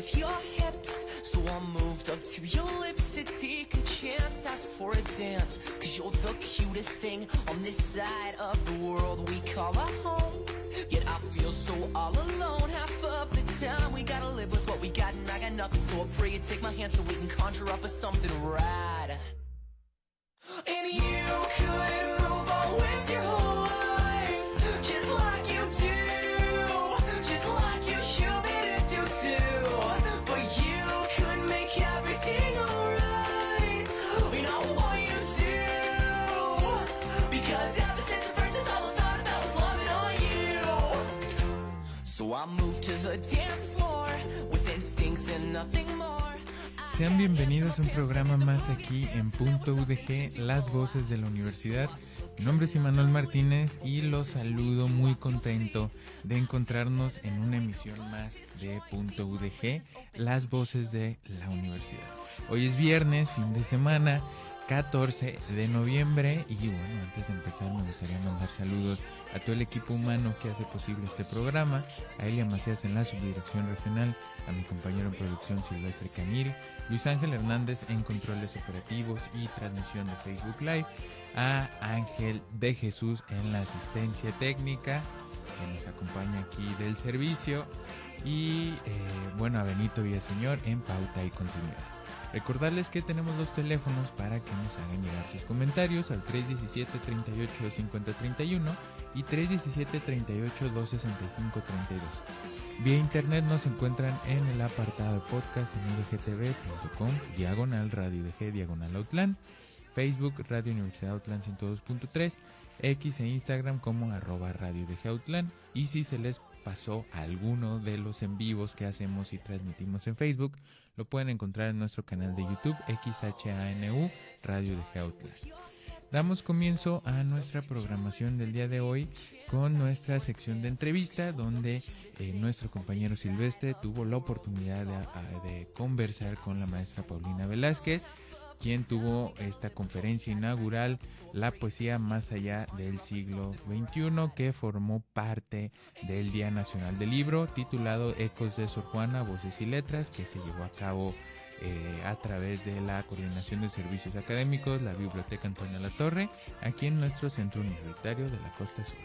with your hips. So I moved up to your lips to take a chance, ask for a dance. Cause you're the cutest thing on this side of the world we call our homes. Yet I feel so all alone half of the time. We gotta live with what we got and I got nothing. So I pray you take my hand so we can conjure up a something right. And you could move on with your whole life, just like you do, just like you should be to do too. But you could make everything alright. We know what you do, because ever since the first time all I thought about was loving on you. So I moved to the dance floor with instincts and nothing more. Sean bienvenidos a un programa más aquí en Punto UDG, las voces de la universidad. Mi nombre es Imanol Martínez y los saludo muy contento de encontrarnos en una emisión más de Punto UDG, las voces de la universidad. Hoy es viernes, fin de semana, 14 de noviembre y bueno, antes de empezar me gustaría mandar saludos a todo el equipo humano que hace posible este programa, a Elia Macías en la subdirección regional, a mi compañero en producción Silvestre Cañil, Luis Ángel Hernández en controles operativos y transmisión de Facebook Live, a Ángel de Jesús en la asistencia técnica que nos acompaña aquí del servicio y bueno, a Benito Villaseñor en pauta y continuidad. Recordarles que tenemos los teléfonos para que nos hagan llegar sus comentarios al 317-38-5031 y 317-38-265-32. Vía internet nos encuentran en el apartado de podcast en udgtv.com/Radio UDG /Outland, Facebook Radio Universidad Outland 102.3, X e Instagram como @Radio UDG Outland. Y si se les pasó alguno de los en vivos que hacemos y transmitimos en Facebook, lo pueden encontrar en nuestro canal de YouTube XHANU Radio UDG Outland. Damos comienzo a nuestra programación del día de hoy con nuestra sección de entrevista, donde nuestro compañero Silvestre tuvo la oportunidad de conversar con la maestra Paulina Velázquez, quien tuvo esta conferencia inaugural, La poesía más allá del siglo XXI, que formó parte del Día Nacional del Libro, titulado Ecos de Sor Juana, Voces y Letras, que se llevó a cabo a través de la Coordinación de Servicios Académicos, la Biblioteca Antonio Latorre, aquí en nuestro Centro Universitario de la Costa Sur.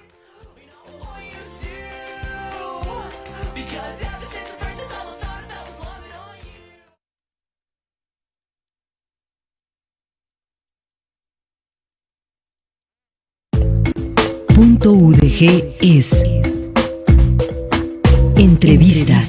Punto UDG es entrevista.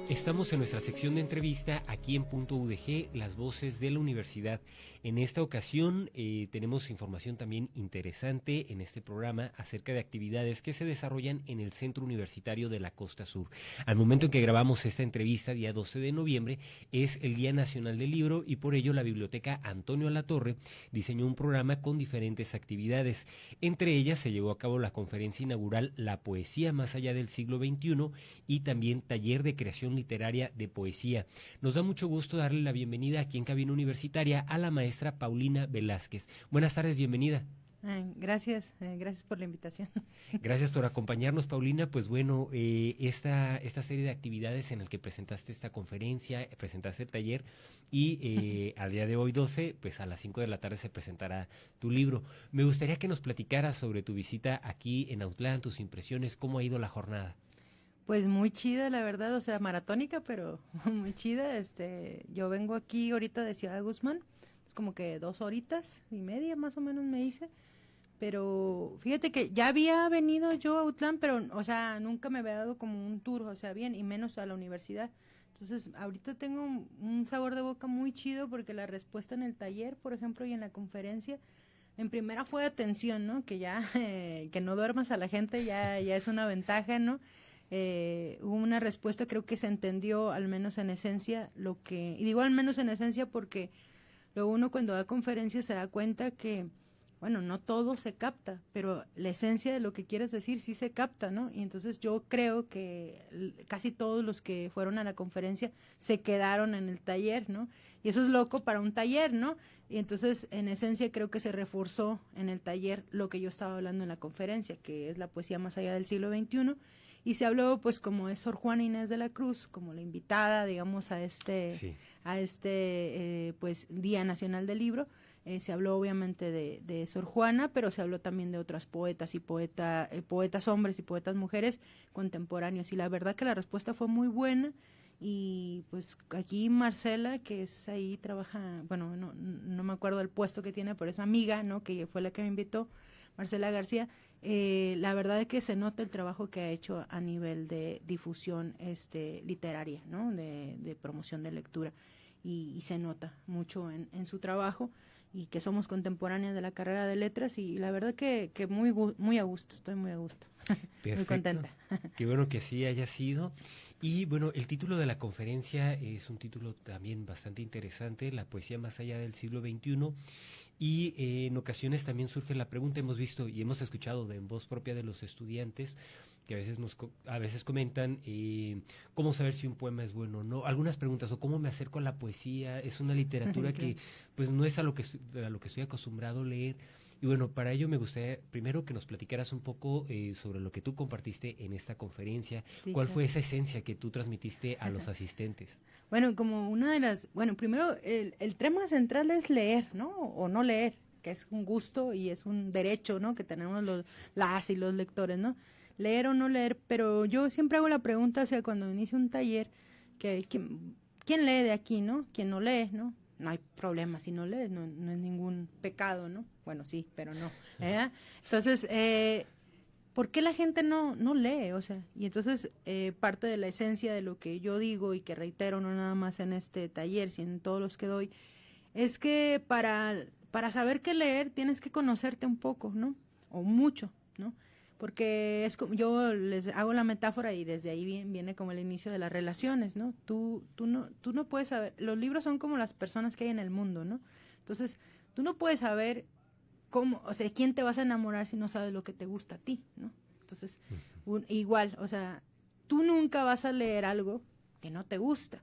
Estamos en nuestra sección de entrevista aquí en Punto UDG, las voces de la universidad. En esta ocasión tenemos información también interesante en este programa acerca de actividades que se desarrollan en el Centro Universitario de la Costa Sur. Al momento en que grabamos esta entrevista, día 12 de noviembre, es el Día Nacional del Libro y por ello la Biblioteca Antonio Latorre diseñó un programa con diferentes actividades. Entre ellas se llevó a cabo la conferencia inaugural La poesía más allá del siglo XXI y también taller de creación literaria de poesía. Nos da mucho gusto darle la bienvenida aquí en Cabina Universitaria a la maestra Paulina Velázquez. Buenas tardes, bienvenida. Gracias por la invitación. Gracias por acompañarnos, Paulina. Pues bueno, esta serie de actividades en el que presentaste esta conferencia, presentaste el taller y al día de hoy 12, pues a las 5 de la tarde se presentará tu libro. Me gustaría que nos platicaras sobre tu visita aquí en Outland, tus impresiones, cómo ha ido la jornada. Pues muy chida, la verdad, o sea, maratónica, pero muy chida. Yo vengo aquí ahorita de Ciudad de Guzmán, es como que 2.5 horas más o menos me hice, pero fíjate que ya había venido yo a Outland, pero, o sea, nunca me había dado como un tour, o sea, bien, y menos a la universidad. Entonces, ahorita tengo un sabor de boca muy chido porque la respuesta en el taller, por ejemplo, y en la conferencia, en primera fue atención, ¿no? Que ya, que no duermas a la gente ya es una ventaja, ¿no? Hubo una respuesta, creo que se entendió al menos en esencia y digo al menos en esencia porque luego uno cuando da conferencias se da cuenta que bueno, no todo se capta, pero la esencia de lo que quieres decir sí se capta, ¿no? Y entonces yo creo que casi todos los que fueron a la conferencia se quedaron en el taller, ¿no? Y eso es loco para un taller, ¿no? Y entonces, en esencia, creo que se reforzó en el taller lo que yo estaba hablando en la conferencia, que es la poesía más allá del siglo XXI, y se habló, pues, como es Sor Juana Inés de la Cruz, como la invitada, digamos, a este, pues, Día Nacional del Libro. Se habló obviamente de Sor Juana, pero se habló también de otras poetas y poetas hombres y poetas mujeres contemporáneos. Y la verdad que la respuesta fue muy buena. Y pues aquí Marcela, que es ahí, trabaja, bueno, no me acuerdo del puesto que tiene, pero es amiga, ¿no? Que fue la que me invitó, Marcela García. La verdad es que se nota el trabajo que ha hecho a nivel de difusión literaria, ¿no? De promoción de lectura. Y se nota mucho en su trabajo, y que somos contemporáneas de la carrera de letras, y la verdad que muy a gusto, estoy muy a gusto. Perfecto. Muy contenta. Qué bueno que así haya sido. Y bueno, el título de la conferencia es un título también bastante interesante, La poesía más allá del siglo XXI. Y en ocasiones también surge la pregunta, hemos visto y hemos escuchado en voz propia de los estudiantes, que a veces comentan cómo saber si un poema es bueno o no, algunas preguntas, o cómo me acerco a la poesía, es una literatura que pues no es a lo que estoy acostumbrado a leer. Y bueno, para ello me gustaría primero que nos platicaras un poco sobre lo que tú compartiste en esta conferencia. Sí, ¿Cuál claro. fue esa esencia que tú transmitiste a los asistentes? Bueno, como una de las, bueno, primero el tema central es leer, ¿no? O no leer, que es un gusto y es un derecho, ¿no? Que tenemos las y los lectores, ¿no? Leer o no leer, pero yo siempre hago la pregunta, o sea, cuando inicio un taller, ¿quién lee de aquí, no? ¿Quién no lee, no? No hay problema si no lees, no es ningún pecado, ¿no? Bueno, sí, pero no. Entonces, ¿por qué la gente no lee? O sea, y entonces parte de la esencia de lo que yo digo y que reitero no nada más en este taller, sino en todos los que doy, es que para saber qué leer tienes que conocerte un poco, ¿no? O mucho, ¿no? Porque es como, yo les hago la metáfora y desde ahí viene como el inicio de las relaciones, ¿no? Tú no puedes saber, los libros son como las personas que hay en el mundo, ¿no? Entonces, tú no puedes saber cómo, o sea, quién te vas a enamorar si no sabes lo que te gusta a ti, ¿no? Entonces, igual, o sea, tú nunca vas a leer algo que no te gusta,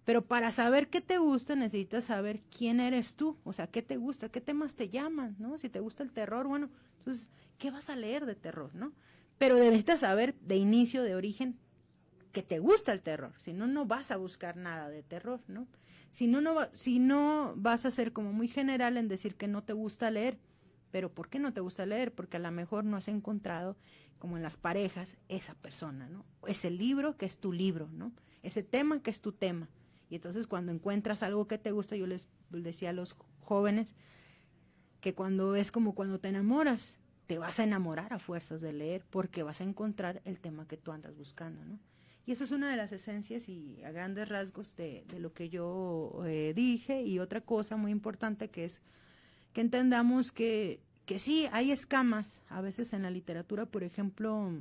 pero para saber qué te gusta necesitas saber quién eres tú, o sea, qué te gusta, qué temas te llaman, ¿no? Si te gusta el terror, bueno, entonces, ¿qué vas a leer de terror, no? Pero necesitas saber de inicio, de origen, que te gusta el terror, si no, no vas a buscar nada de terror, ¿no? Si no vas a ser como muy general en decir que no te gusta leer. Pero ¿por qué no te gusta leer? Porque a lo mejor no has encontrado, como en las parejas, esa persona, ¿no? Ese libro que es tu libro, ¿no? Ese tema que es tu tema. Y entonces cuando encuentras algo que te gusta, yo les decía a los jóvenes que cuando es como cuando te enamoras, te vas a enamorar a fuerzas de leer porque vas a encontrar el tema que tú andas buscando, ¿no? Y esa es una de las esencias y a grandes rasgos de lo que yo dije. Y otra cosa muy importante que es que entendamos que sí, hay escamas a veces en la literatura, por ejemplo,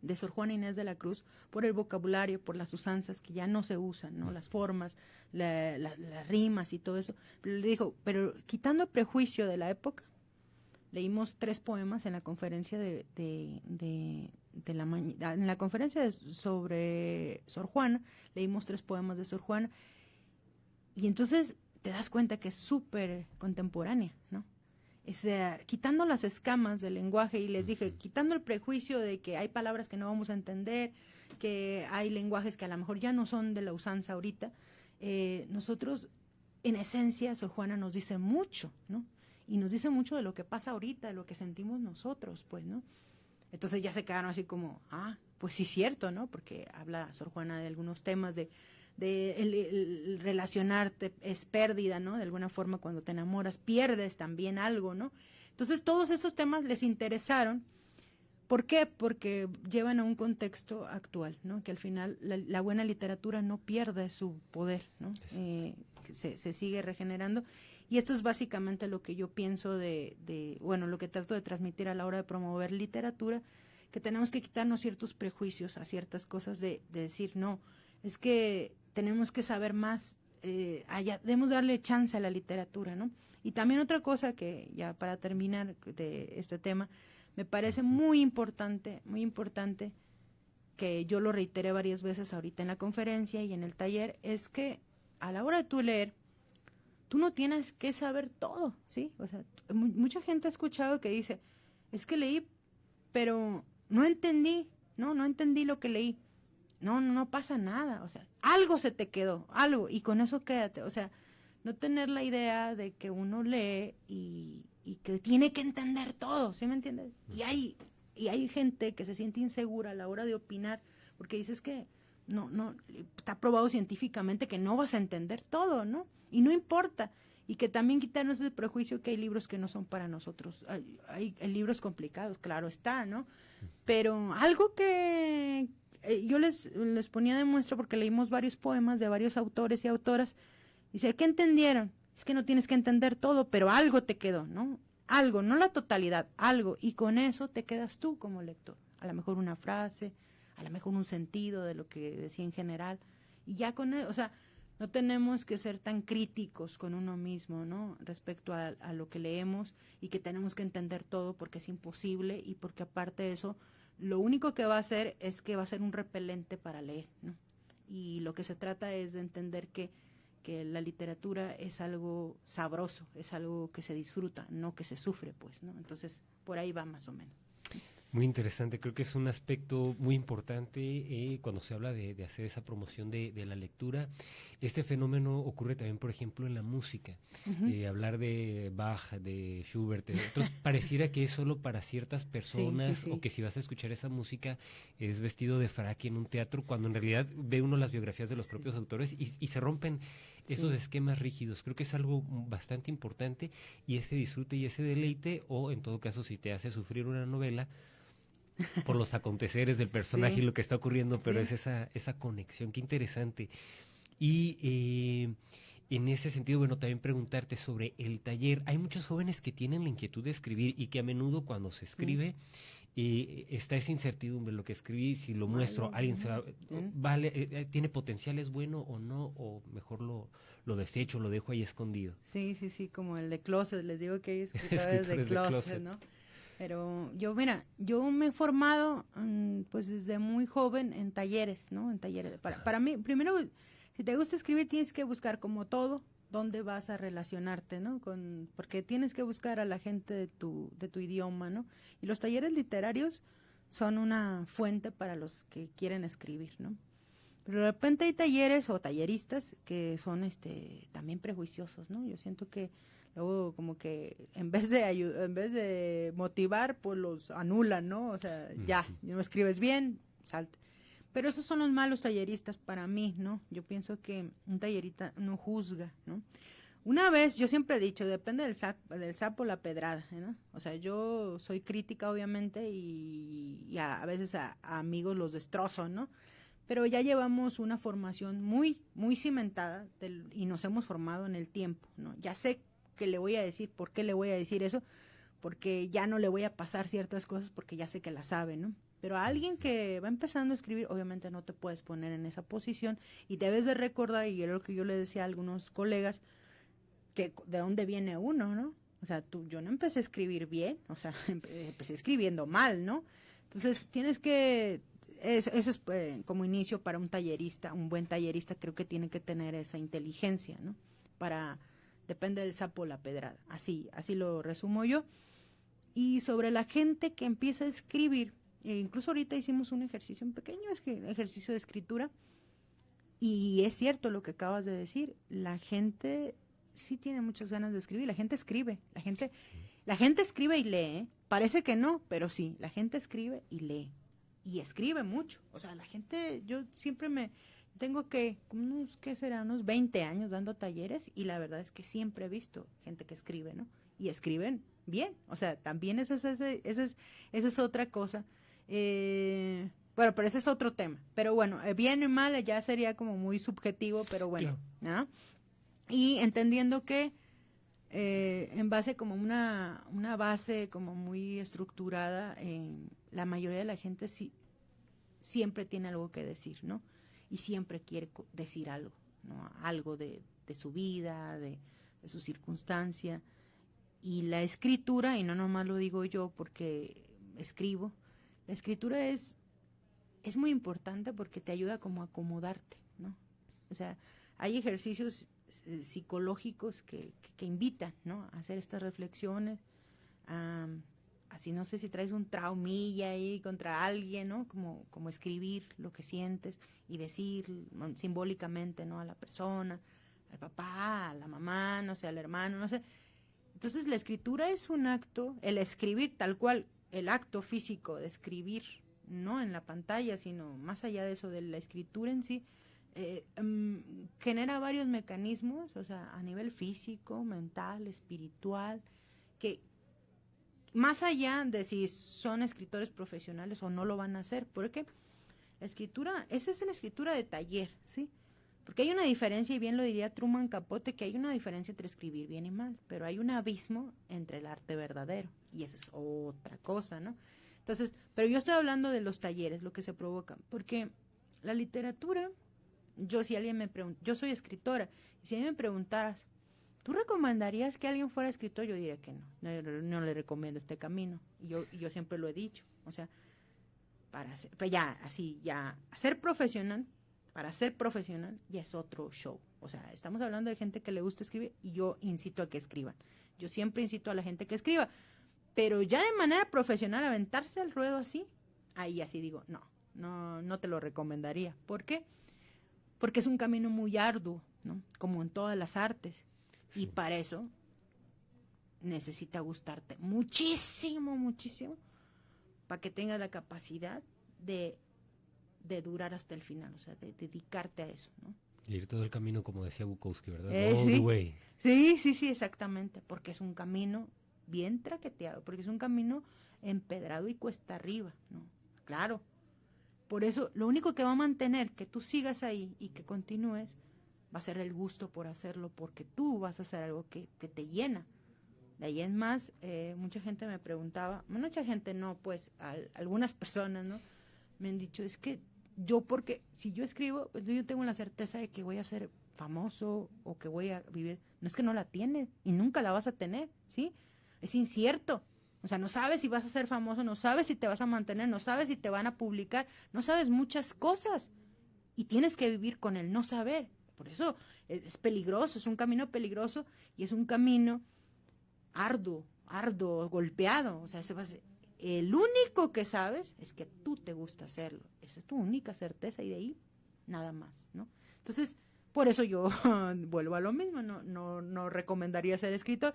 de Sor Juana Inés de la Cruz, por el vocabulario, por las usanzas que ya no se usan, ¿no? Las formas, las rimas y todo eso. Pero le dijo, pero quitando el prejuicio de la época, leímos 3 poemas en la conferencia en la conferencia sobre Sor Juana, leímos 3 poemas de Sor Juana, y entonces te das cuenta que es súper contemporánea, ¿no? Quitando las escamas del lenguaje, y les dije, quitando el prejuicio de que hay palabras que no vamos a entender, que hay lenguajes que a lo mejor ya no son de la usanza ahorita, nosotros, en esencia, Sor Juana nos dice mucho, ¿no? Y nos dice mucho de lo que pasa ahorita, de lo que sentimos nosotros, pues, ¿no? Entonces ya se quedaron así como, pues sí es cierto, ¿no? Porque habla Sor Juana de algunos temas de el relacionarte es pérdida, ¿no? De alguna forma cuando te enamoras pierdes también algo, ¿no? Entonces todos estos temas les interesaron. ¿Por qué? Porque llevan a un contexto actual, ¿no? Que al final la buena literatura no pierde su poder, ¿no? Se sigue regenerando. Y esto es básicamente lo que yo pienso bueno, lo que trato de transmitir a la hora de promover literatura, que tenemos que quitarnos ciertos prejuicios a ciertas cosas de decir, no, es que tenemos que saber más debemos darle chance a la literatura, ¿no? Y también otra cosa que, ya para terminar de este tema, me parece muy importante, que yo lo reiteré varias veces ahorita en la conferencia y en el taller, es que a la hora de tú leer, tú no tienes que saber todo, ¿sí? O sea, mucha gente ha escuchado que dice, es que leí, pero no entendí, no entendí lo que leí. No pasa nada, o sea, algo se te quedó, algo, y con eso quédate, o sea, no tener la idea de que uno lee y que tiene que entender todo, ¿sí me entiendes? Y hay gente que se siente insegura a la hora de opinar, porque dices que no, está probado científicamente que no vas a entender todo, ¿no? Y no importa, y que también quitarnos el prejuicio que hay libros que no son para nosotros, hay libros complicados, claro está, ¿no? Pero algo que yo les ponía de muestra porque leímos varios poemas de varios autores y autoras. Dice, ¿qué entendieron? Es que no tienes que entender todo, pero algo te quedó, ¿no? Algo, no la totalidad, algo. Y con eso te quedas tú como lector. A lo mejor una frase, a lo mejor un sentido de lo que decía en general. Y ya con eso, o sea, no tenemos que ser tan críticos con uno mismo, ¿no? Respecto a lo que leemos y que tenemos que entender todo porque es imposible y porque aparte de eso, lo único que va a hacer es que va a ser un repelente para leer, ¿no? Y lo que se trata es de entender que la literatura es algo sabroso, es algo que se disfruta, no que se sufre, pues, ¿no? Entonces, por ahí va más o menos. Muy interesante, creo que es un aspecto muy importante cuando se habla de hacer esa promoción de la lectura. Este fenómeno ocurre también, por ejemplo, en la música. Hablar de Bach, de Schubert, entonces pareciera que es solo para ciertas personas, sí. o que si vas a escuchar esa música es vestido de frac en un teatro, cuando en realidad ve uno las biografías de los propios autores y se rompen esos esquemas rígidos. Creo que es algo bastante importante, y ese disfrute y ese deleite, o en todo caso si te hace sufrir una novela por los aconteceres del personaje y lo que está ocurriendo, pero es esa conexión. Qué interesante. Y en ese sentido, bueno, también preguntarte sobre el taller. Hay muchos jóvenes que tienen la inquietud de escribir y que a menudo cuando se escribe está esa incertidumbre, lo que escribí, si lo muestro, alguien se va, tiene potencial, es bueno o no, o mejor lo desecho, lo dejo ahí escondido. Sí, como el de Closet, les digo que hay escritores de Closet, ¿no? Pero yo me he formado pues desde muy joven en talleres, ¿no? En talleres. Para mí, primero, si te gusta escribir, tienes que buscar como todo, dónde vas a relacionarte, ¿no? Porque tienes que buscar a la gente de tu idioma, ¿no? Y los talleres literarios son una fuente para los que quieren escribir, ¿no? Pero de repente hay talleres o talleristas que son también prejuiciosos, ¿no? Yo siento que luego como que en vez de motivar, pues los anulan, ¿no? O sea, ya no escribes bien, salte. Pero esos son los malos talleristas para mí, ¿no? Yo pienso que un tallerista no juzga, ¿no? Una vez, yo siempre he dicho, depende del sapo la pedrada, ¿no? O sea, yo soy crítica, obviamente, y a veces a amigos los destrozo, ¿no? Pero ya llevamos una formación muy, muy cimentada y nos hemos formado en el tiempo, ¿no? Ya sé qué le voy a decir, por qué le voy a decir eso, porque ya no le voy a pasar ciertas cosas porque ya sé que la sabe, ¿no? Pero a alguien que va empezando a escribir, obviamente no te puedes poner en esa posición y debes de recordar, y era lo que yo le decía a algunos colegas, que de dónde viene uno, ¿no? O sea, yo no empecé a escribir bien, o sea, empecé escribiendo mal, ¿no? Entonces tienes que, eso es como inicio para un tallerista, un buen tallerista creo que tiene que tener esa inteligencia, ¿no? Depende del sapo la pedrada, así lo resumo yo. Y sobre la gente que empieza a escribir, incluso ahorita hicimos un ejercicio, un pequeño ejercicio de escritura, y es cierto lo que acabas de decir, la gente sí tiene muchas ganas de escribir, la gente escribe, la gente escribe y lee, ¿eh? Parece que no, pero sí, la gente escribe y lee, y escribe mucho, o sea, la gente, yo siempre tengo unos 20 años dando talleres, y la verdad es que siempre he visto gente que escribe, ¿no? Y escriben bien, o sea, también esa es otra cosa. Bueno, pero ese es otro tema. Pero bueno, bien y mal ya sería como muy subjetivo, pero bueno, claro. ¿No? Y entendiendo que en base como una base como muy estructurada, la mayoría de la gente siempre tiene algo que decir, ¿no? Y siempre quiere decir algo, ¿no? Algo de su vida, de su circunstancia. Y la escritura, y no nomás lo digo yo porque escribo, la escritura es muy importante porque te ayuda como a acomodarte, ¿no? O sea, hay ejercicios psicológicos que invitan, ¿no? A hacer estas reflexiones, así no sé si traes un traumilla ahí contra alguien, ¿no? Como escribir lo que sientes y decir simbólicamente, ¿no? A la persona, al papá, a la mamá, no sé, al hermano, no sé. Entonces la escritura es un acto, el escribir tal cual, el acto físico de escribir, no en la pantalla, sino más allá de eso, de la escritura en sí, genera varios mecanismos, o sea, a nivel físico, mental, espiritual, que más allá de si son escritores profesionales o no lo van a hacer, porque la escritura, esa es la escritura de taller, ¿sí? Porque hay una diferencia, y bien lo diría Truman Capote, que hay una diferencia entre escribir bien y mal, pero hay un abismo entre el arte verdadero, y esa es otra cosa, ¿no? Entonces, pero yo estoy hablando de los talleres, lo que se provoca, porque la literatura, si alguien me pregunta, yo soy escritora, y si a mí me preguntaras, ¿tú recomendarías que alguien fuera escritor? Yo diría que no le recomiendo este camino, y yo siempre lo he dicho, o sea, pues ya ser profesional, para ser profesional ya es otro show. O sea, estamos hablando de gente que le gusta escribir y yo incito a que escriban. Yo siempre incito a la gente que escriba. Pero ya de manera profesional aventarse al ruedo así, ahí así digo, no te lo recomendaría. ¿Por qué? Porque es un camino muy arduo, ¿no? Como en todas las artes. Sí. Y para eso necesita gustarte muchísimo, muchísimo, para que tengas la capacidad de durar hasta el final, o sea, de dedicarte a eso, ¿no? Y ir todo el camino, como decía Bukowski, ¿verdad? All the way. Sí, exactamente, porque es un camino bien traqueteado, porque es un camino empedrado y cuesta arriba, ¿no? Claro, por eso lo único que va a mantener que tú sigas ahí y que continúes va a ser el gusto por hacerlo, porque tú vas a hacer algo que te llena. De ahí en más, mucha gente me preguntaba, mucha gente no, pues algunas personas, ¿no? Me han dicho, es que porque si yo escribo, pues yo tengo la certeza de que voy a ser famoso o que voy a vivir. No es que no la tienes y nunca la vas a tener, ¿sí? Es incierto. O sea, no sabes si vas a ser famoso, no sabes si te vas a mantener, no sabes si te van a publicar, no sabes muchas cosas. Y tienes que vivir con el no saber. Por eso es peligroso, es un camino peligroso y es un camino arduo, golpeado. O sea, el único que sabes es que tú te gusta hacerlo. Esa es tu única certeza y de ahí nada más, ¿no? Entonces, por eso yo vuelvo a lo mismo, no recomendaría ser escritor,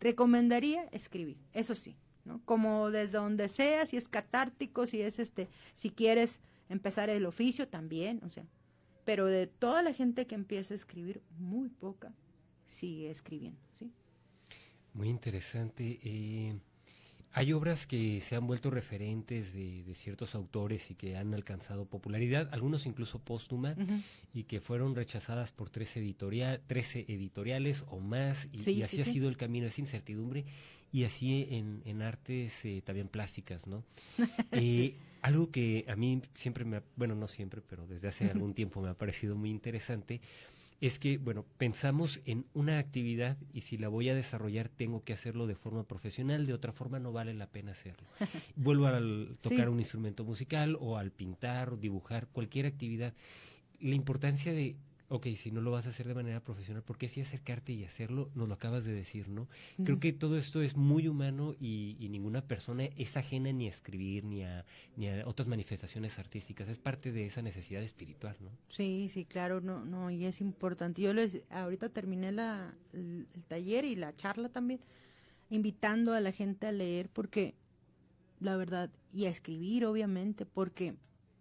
recomendaría escribir, eso sí, ¿no? Como desde donde sea, si es catártico, si quieres empezar el oficio también, o sea, pero de toda la gente que empieza a escribir, muy poca sigue escribiendo, ¿sí? Muy interesante. Hay obras que se han vuelto referentes de ciertos autores y que han alcanzado popularidad, algunos incluso póstuma, y que fueron rechazadas por 13 editoriales o más, y así ha sido el camino, es incertidumbre, y así en artes también plásticas, ¿no? Algo que a mí siempre no siempre, pero desde hace algún tiempo me ha parecido muy interesante, es que, pensamos en una actividad y si la voy a desarrollar tengo que hacerlo de forma profesional, de otra forma no vale la pena hacerlo. Vuelvo a tocar un instrumento musical o al pintar o dibujar, cualquier actividad. La importancia de, si no lo vas a hacer de manera profesional, ¿por qué sí acercarte y hacerlo? Nos lo acabas de decir, ¿no? Creo que todo esto es muy humano y ninguna persona es ajena ni a escribir ni a otras manifestaciones artísticas. Es parte de esa necesidad espiritual, ¿no? Sí, claro, no, y es importante. Yo ahorita terminé el taller y la charla también, invitando a la gente a leer, porque la verdad, y a escribir, obviamente, porque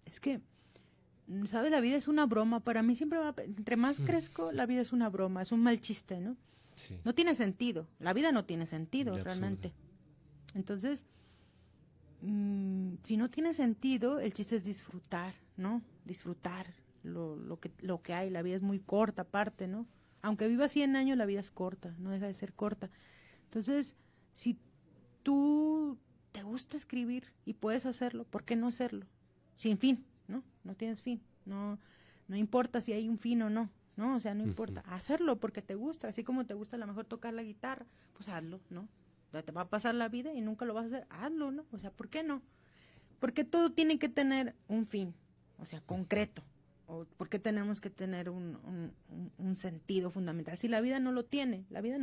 es que, ¿sabes? La vida es una broma. Para mí siempre entre más crezco, la vida es una broma, es un mal chiste, ¿no? Sí. No tiene sentido. La vida no tiene sentido, realmente. Entonces, si no tiene sentido, el chiste es disfrutar, ¿no? Disfrutar lo que hay. La vida es muy corta, aparte, ¿no? Aunque viva 100 años, la vida es corta, no deja de ser corta. Entonces, si tú te gusta escribir y puedes hacerlo, ¿por qué no hacerlo? Sin fin. No tienes fin, no importa si hay un fin o no, ¿no? O sea, no importa, hacerlo porque te gusta, así como te gusta a lo mejor tocar la guitarra, pues hazlo, ¿no? Te va a pasar la vida y nunca lo vas a hacer, hazlo, ¿no? O sea, ¿por qué no? Porque todo tiene que tener un fin, o sea, concreto. ¿O por qué tenemos que tener un sentido fundamental? Si la vida no lo tiene, la vida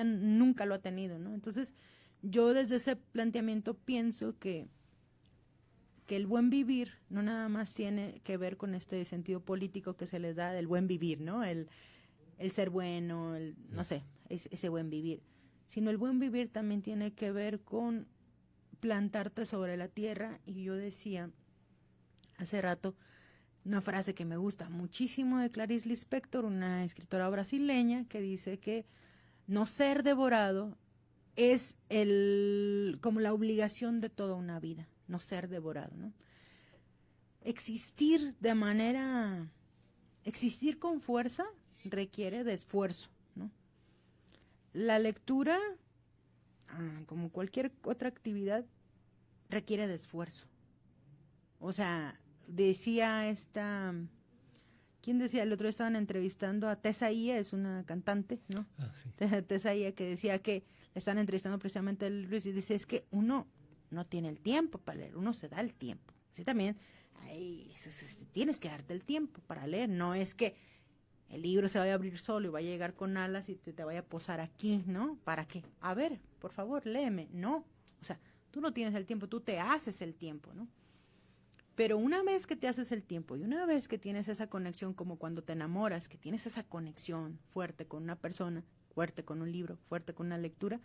nunca lo ha tenido, ¿no? Entonces, yo desde ese planteamiento pienso que el buen vivir no nada más tiene que ver con este sentido político que se les da del buen vivir, ¿no? El ser bueno, no sé, ese buen vivir. Sino el buen vivir también tiene que ver con plantarte sobre la tierra. Y yo decía hace rato una frase que me gusta muchísimo de Clarice Lispector, una escritora brasileña, que dice que no ser devorado es como la obligación de toda una vida, no ser devorado, ¿no? Existir con fuerza requiere de esfuerzo, ¿no? La lectura, como cualquier otra actividad, requiere de esfuerzo. O sea, decía ¿quién decía? El otro día estaban entrevistando a Tessa Ia, es una cantante, ¿no? Sí. Tessa Ia, que decía que le estaban entrevistando precisamente a Luis, y dice, es que uno no tiene el tiempo para leer, uno se da el tiempo. Sí, también, tienes que darte el tiempo para leer, no es que el libro se vaya a abrir solo y vaya a llegar con alas y te vaya a posar aquí, ¿no? ¿Para qué? A ver, por favor, léeme. No, o sea, tú no tienes el tiempo, tú te haces el tiempo, ¿no? Pero una vez que te haces el tiempo y una vez que tienes esa conexión, como cuando te enamoras, que tienes esa conexión fuerte con una persona, fuerte con un libro, fuerte con una lectura,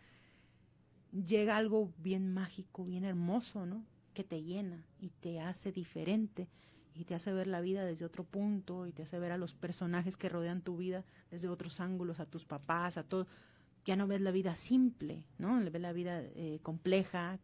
llega algo bien mágico, bien hermoso, ¿no? Que te llena y te hace diferente y te hace ver la vida desde otro punto y te hace ver a los personajes que rodean tu vida desde otros ángulos, a tus papás, a todo. Ya no ves la vida simple, ¿no? Ves la vida compleja,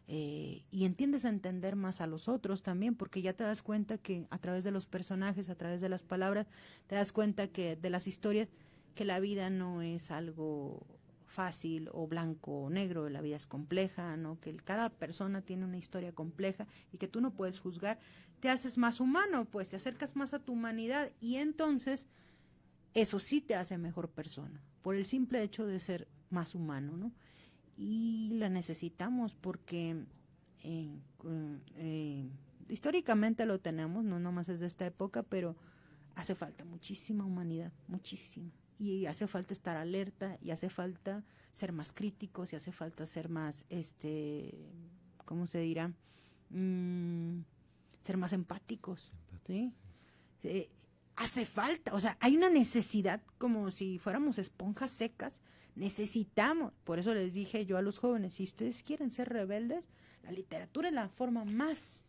y entiendes a entender más a los otros también, porque ya te das cuenta que a través de los personajes, a través de las palabras, te das cuenta que de las historias, que la vida no es algo fácil o blanco o negro, la vida es compleja, ¿no? Que cada persona tiene una historia compleja y que tú no puedes juzgar, te haces más humano, pues te acercas más a tu humanidad y entonces eso sí te hace mejor persona, por el simple hecho de ser más humano, ¿no? Y la necesitamos porque históricamente lo tenemos, no nomás es de esta época, pero hace falta muchísima humanidad, muchísima. Y hace falta estar alerta, y hace falta ser más críticos, y hace falta ser más, ¿cómo se dirá? Ser más empáticos, ¿sí? Hace falta, o sea, hay una necesidad, como si fuéramos esponjas secas, necesitamos, por eso les dije yo a los jóvenes, si ustedes quieren ser rebeldes, la literatura es la forma más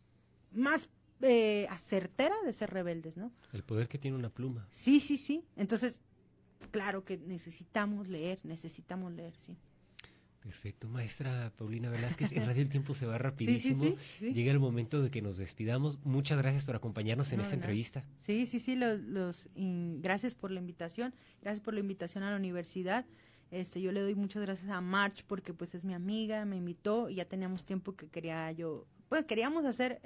acertera de ser rebeldes, ¿no? El poder que tiene una pluma. Sí, entonces, claro que necesitamos leer, sí. Perfecto, maestra Paulina Velázquez, en Radio El Tiempo se va rapidísimo, sí. Llega el momento de que nos despidamos, muchas gracias por acompañarnos en esta entrevista. Sí, gracias por la invitación, a la universidad. Yo le doy muchas gracias a March porque pues es mi amiga, me invitó y ya teníamos tiempo que queríamos hacer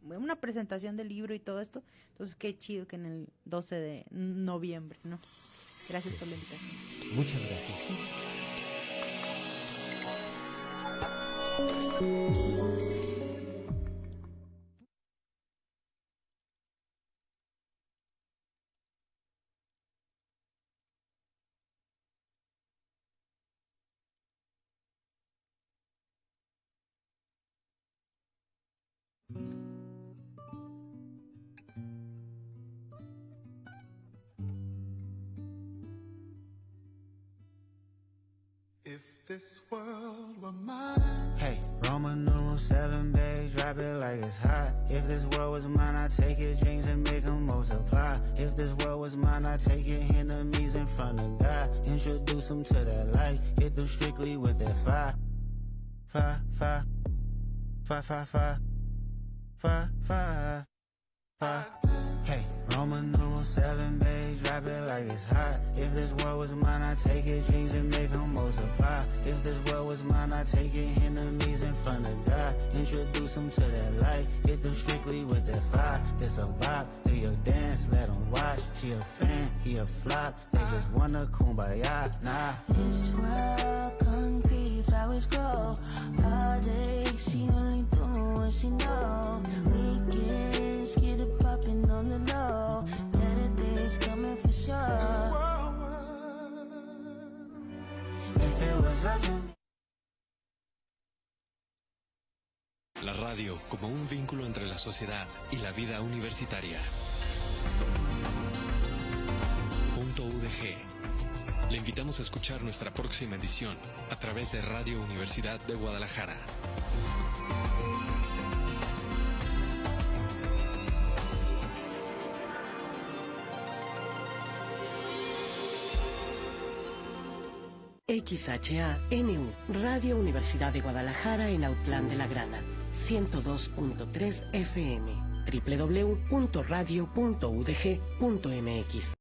una presentación del libro y todo esto, entonces qué chido que en el 12 de noviembre, ¿no? Gracias por la invitación. Muchas gracias. If this world were mine. Hey, Roman numeral 7, babe, drop it like it's hot. If this world was mine, I'd take your dreams and make them multiply. If this world was mine, I'd take your enemies in front of God. Introduce them to that light, hit them strictly with that fire. Fire, fire, fire, fire, fire, fire, fire, fire. Hey, Roman numeral 7, babe, drop it like it's hot. If this world was mine, I'd take your dreams and make them multiply. If this world was mine, I'd take your enemies in front of God. Introduce them to that light, hit them strictly with that fire. This a vibe, do your dance, let them watch. She a fan, he a flop, they just wanna kumbaya, nah. This world concrete, flowers grow. Heartache, she only doing what she know. Weekends, get it popping on the low. Better days coming for sure. If it was up to me. La radio como un vínculo entre la sociedad y la vida universitaria. Punto UDG. Le invitamos a escuchar nuestra próxima edición a través de Radio Universidad de Guadalajara. XHANU, Radio Universidad de Guadalajara en Autlán de la Grana, 102.3 FM, www.radio.udg.mx.